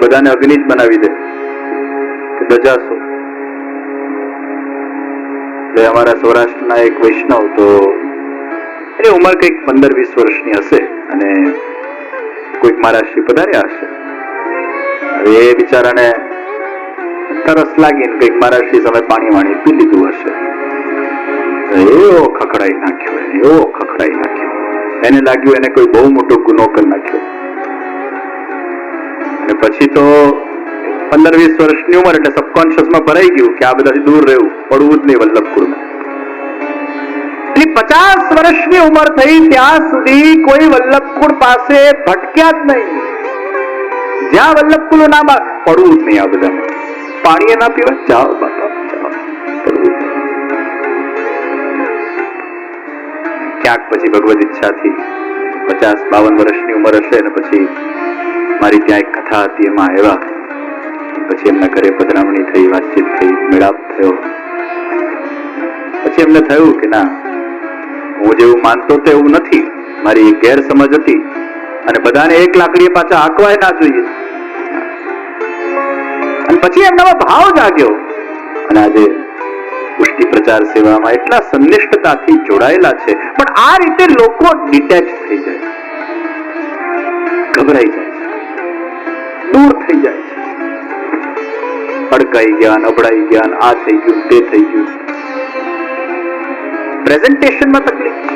બધાને અગ્નિ જ બનાવી દે કે બજાશો. એટલે અમારા સૌરાષ્ટ્રના એક વૈષ્ણવ, તો એની ઉંમર કંઈક 15-20 વર્ષની હશે અને કોઈક મહારાજશ્રી પધાર્યા હશે. હવે એ બિચારાને તરસ લાગીને કંઈક મહારાજશ્રી સામે પાણી વાણી પી લીધું હશે. એવો ખખડાઈ નાખ્યો. એને લાગ્યું એને કોઈ બહુ મોટો ગુનો કરી નાખ્યો. અને પછી તો 15-20 વર્ષની ઉંમર એટલે સબકોન્શિયસમાં ભરાઈ ગયું કે આ બધાથી દૂર રહેવું, પડવું જ નહીં વલ્લભકુળમાં. 50 વર્ષની ઉંમર થઈ ત્યાં સુધી કોઈ વલ્લભકુળ પાસે ભટક્યા જ નહીં. જ્યાં વલ્લભકુળ નામ પડવું જ નહીં. આ બધાને પાણી ના પીવા, જાઓ બાપા જાઓ, પડવું. ક્યાંક પછી ભગવદ ઈચ્છાથી 50-52 વર્ષની ઉંમર હશે અને પછી મારી ત્યાં એક કથા હતી, એમાં આવ્યા. પછી એમના ઘરે પધરામણી થઈ, વાતચીત થઈ, મેળાપ થયો. પછી એમને થયું કે ના, હું જેવું માનતો તો એવું નથી, મારી એક ગેરસમજ હતી અને બધાને એક લાકડીએ પાછા હાંકવાય ના જોઈએ. અને પછી એમનામાં ભાવ જાગ્યો અને આજે પુષ્ટિ પ્રચાર સેવામાં એટલા સંનિષ્ઠતાથી જોડાયેલા છે. પણ આ રીતે લોકો ડિટેચ થઈ જાય, ગભરાઈ જાય છે, દૂર થઈ જાય છે, અડકાઈ ગયા, અબડાઈ ગયા, આ થઈ ગયું, તે થઈ ગયું. પ્રેઝન્ટેશનમાં તકલીફ છે.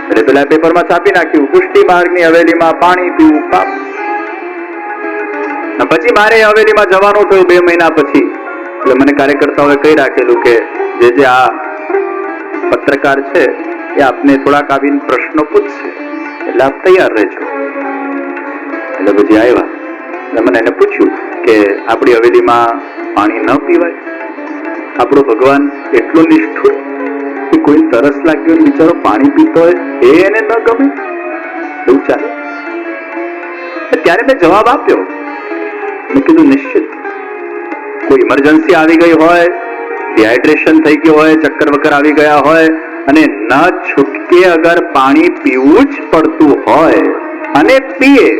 એટલે પેલા પેપરમાં છાપી નાખ્યું, પુષ્ટિ માર્ગની હવેલીમાં પાણી પીવું પાપ. પછી મારે હવેલીમાં જવાનું થયું 2 મહિના પછી. એટલે મને કાર્યકર્તાઓએ કહી રાખેલું કે જે આ પત્રકાર છે એ આપને થોડાક આવીને પ્રશ્નો પૂછશે, એટલે આપ તૈયાર રહેજો. એટલે પછી આવ્યા. એટલે મને એને પૂછ્યું કે આપણી હવેલીમાં પાણી ન પીવાય? આપણો ભગવાન એટલો નિષ્ઠુર કે કોઈ તરસ લાગ્યો બિચારો પાણી પીતો હોય એ એને ન ગમે? એવું ચાલે? ત્યારે મેં જવાબ આપ્યો. મેં કીધું નિશ્ચિત કોઈ ઇમરજન્સી આવી ગઈ હોય, ડિહાઇડ્રેશન થઈ ગયું હોય, ચક્કર વક્કર આવી ગયા હોય અને ન છૂટકે અગર પાણી પીવું જ પડતું હોય અને પીએ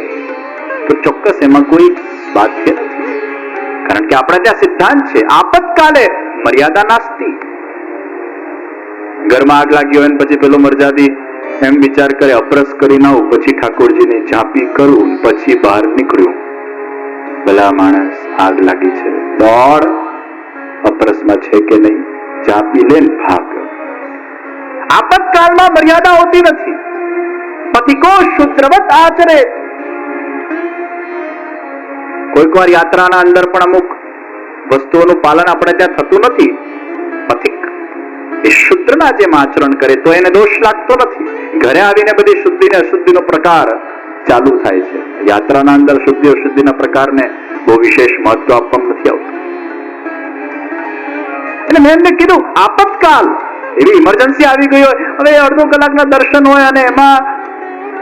તો ચોક્કસ એમાં કોઈ બાધ્ય નથી. કારણ કે આપણે ત્યાં સિદ્ધાંત છે, આપતકાલે મર્યાદા નાસ્તી. ઘરમાં આગ લાગી હોય ને પછી પેલો મરજાદી એમ વિચાર કરે, અપરસ કરી નાઉં, પછી ઠાકોરજીની ઝાંપી કરું, પછી બહાર નીકળ્યું. ભલા માણસ, આગ લાગી છે, દોડ, અપરસમાં છે કે નહીં, ઝાંપી લે ને ભાગ. આપતકાળમાં મર્યાદા હોતી નથી. પતિકો શુદ્રવત આચરે. કોઈક વાર યાત્રાના અંદર પણ અમુક વસ્તુઓનું પાલન આપણે ત્યાં થતું નથી. પથિક એ શુદ્રના જેમ આચરણ કરે તો એને દોષ લાગતો નથી. ઘરે આવીને બધી શુદ્ધિ ને અશુદ્ધિનો પ્રકાર ચાલુ થાય છે. યાત્રાના અંદર શુદ્ધિ અશુદ્ધિના પ્રકારને બહુ વિશેષ મહત્વ આપવામાં નથી આવતું. એટલે મેં એમને કીધું, આપતકાલ એવી ઇમરજન્સી આવી ગઈ હોય, હવે અડધો કલાકના દર્શન હોય અને એમાં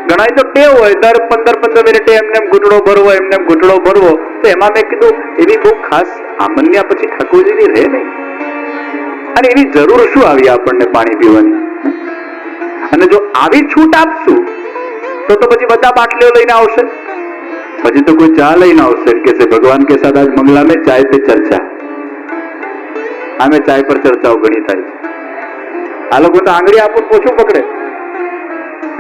ઘણા તો ટેવ હોય દર 15-15 મિનિટે એમને ઘૂંટડો ભરવો, એમને ઘૂંટડો ભરવો, તો એમાં મેં કીધું એવી બહુ ખાસ આમન્યા પછી ઠાકોરજીની રહે નહીં. અને એની જરૂર શું આવી આપણને પાણી પીવાની? અને જો આવી છૂટ આપશું તો પછી બધા બાટલીઓ લઈને આવશે, પછી તો કોઈ ચા લઈને આવશે કે છે ભગવાન કે સાથ આજ મંગલા में चाय पे चर्चा. આમે ચાય પર ચર્ચાઓ ઘણી થાય છે. આ લોકો તો આંગળી આપું પોછું પકડે.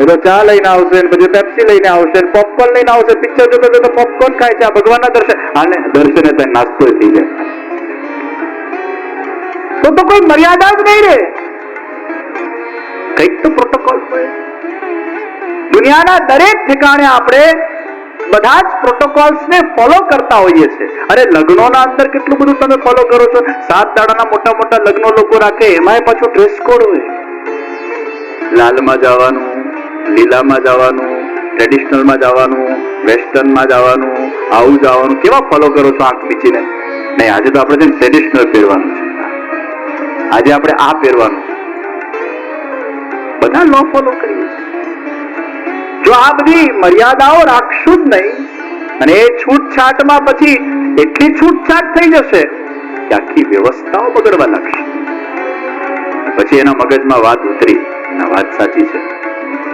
એ તો ચા લઈને આવશે, પછી પેપ્સી લઈને આવશે, પોપકોર્ન લઈને આવશે. પિક્ચર જોતો તો પોપકોર્ન ખાય છે. આ ભગવાનના દર્શન, આને દર્શને ત્યાં નાસ્તો થઈ જાય. તો કોઈ મર્યાદા જ નહીં રહે. કંઈક તો પ્રોટોકોલ હોય. દુનિયાના દરેક ઠેકાણે આપણે બધા જ પ્રોટોકોલ્સને ફોલો કરતા હોઈએ છીએ. અરે લગ્નોના અંદર કેટલું બધું તમે ફોલો કરો છો. 7 દાડાના મોટા મોટા લગ્નો લોકો રાખે, એમાંય પાછું ડ્રેસ કોડ હોય. લાલમાં જવાનું, લીલામાં જવાનું, ટ્રેડિશનલમાં જવાનું, વેસ્ટર્નમાં જવાનું, આવું જવાનું. કેવા ફોલો કરો છો આંખ મીચીને? નહીં, આજે તો આપણે ટ્રેડિશનલ પહેરવાનું છે, આજે આપણે આ પહેરવાનું. બધા લો ફોલો કરીએ છીએ. જો આ બધી મર્યાદાઓ રાખશું જ નહીં અને એ છૂટછાટમાં પછી એટલી છૂટછાટ થઈ જશે કે આખી વ્યવસ્થાઓ બગડવા લાગશે. પછી એના મગજમાં વાત ઉતરી, ના વાત સાચી છે,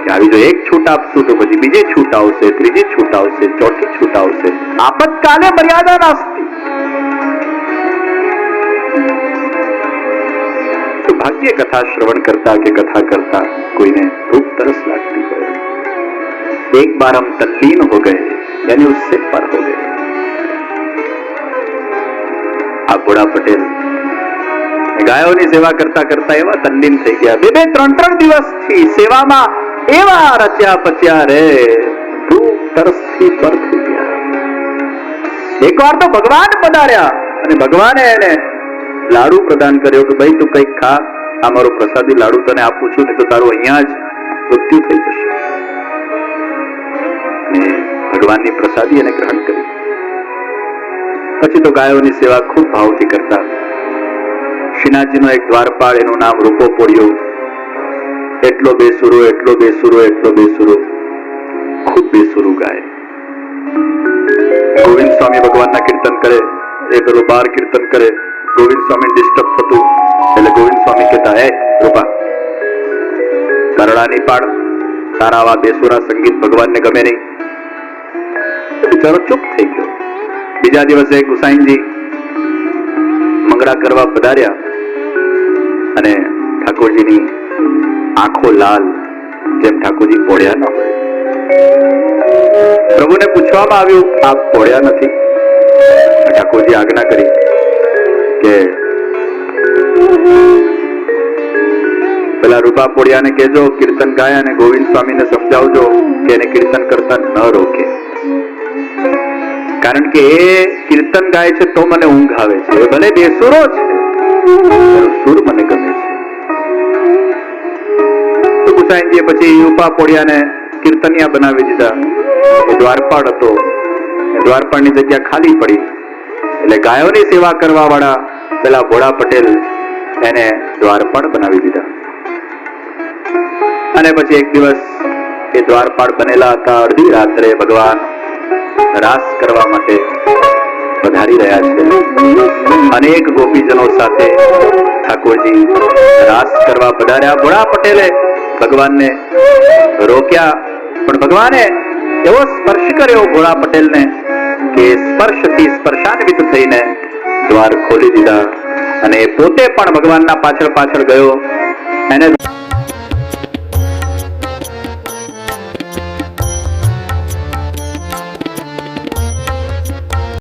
કે આવી જો એક છૂટ આપશું તો પછી બીજી છૂટ આવશે, ત્રીજી છૂટ આવશે, ચોથી છૂટ આવશે. આપતકાલે મર્યાદા નાસ્તી. તો ભાગ્ય કથા શ્રવણ કરતા કે કથા કરતા કોઈને खूब तरस लगती है. एक बार हम तल्लीन हो गए यानी उससे पर हो गए. આ ભોળા પટેલ ગાયોની સેવા કરતા કરતા એવા તલ્લીન થઈ ગયા. બે ત્રણ દિવસથી સેવામાં એવા રચ્યા પચ્યા રે, ખૂબ તરસથી પર થઈ ગયા. એકવાર તો ભગવાન પધાર્યા અને ભગવાને એને લાડુ પ્રદાન કર્યો કે ભાઈ તું કંઈક ખા, આ મારો પ્રસાદી લાડુ તને આપું છું, ને તો તારું અહીંયા જ મૃત્યુ થઈ જશે. અને ભગવાનની પ્રસાદી એને ગ્રહણ કરી. પછી તો ગાયોની સેવા ખૂબ ભાવથી કરતા. શ્રીનાથજીનો એક દ્વારપાળ, એનું નામ રૂપો પોળ્યો, એટલો બેસુરો, એટલો બેસુરો, એટલો બેસુરો, ખૂબ બેસુરું ગાય. ગોવિંદ સ્વામી ભગવાનના કીર્તન કરે, એ પેલો બાર કીર્તન કરે, ગોવિંદ સ્વામી ડિસ્ટર્બ થતું એટલે ગોવિંદ સ્વામી કહેતા, હે રૂપા, કરડાની પાડ, તારા આવા બેસુરા સંગીત ભગવાનને ગમે નહીં. બિચારો ચૂપ થઈ ગયો. બીજા દિવસે ગુસાઈજી મંગળા કરવા પધાર્યા અને ઠાકોરજીની આંખો લાલ, જેમ ઠાકોરજી પોળ્યા ન હોય. પ્રભુને પૂછવામાં આવ્યું, આપ પોળ્યા નથી? ઠાકોરજી આજ્ઞા કરી કે પેલા રૂપા પોળિયાને કહેજો કીર્તન ગાય અને ગોવિંદ સ્વામીને સમજાવજો કે એને કીર્તન કરતા ન રોકે, કારણ કે એ કીર્તન ગાય છે તો મને ઊંઘ આવે છે. એ ભલે બેસુરો છે, સુર મને ગમે છે. તો ગુસાઈજીએ પછી રૂપા પોળિયાને કીર્તનિયા બનાવી દીધા. એ દ્વારપાળ હતો, દ્વારપાળની જગ્યા ખાલી પડી એટલે ગાયોની સેવા કરવા વાળા પેલા ભોળા પટેલ એને દ્વારપાળ બનાવી દીધા. અને પછી એક દિવસ એ દ્વારપાળ બનેલા હતા. અડધી રાત્રે ભગવાન રાસ કરવા માટે પધારી રહ્યા છે. અનેક ગોપીજનો સાથે ઠાકોરજી રાસ કરવા પધાર્યા. ભોળા પટેલે ભગવાનને રોક્યા, પણ ભગવાને એવો સ્પર્શ કર્યો ભોળા પટેલને કે સ્પર્શથી સ્પર્શાન્વિત થઈને દ્વાર ખોલી દીધા અને પોતે પણ ભગવાનના પાછળ પાછળ ગયો. એને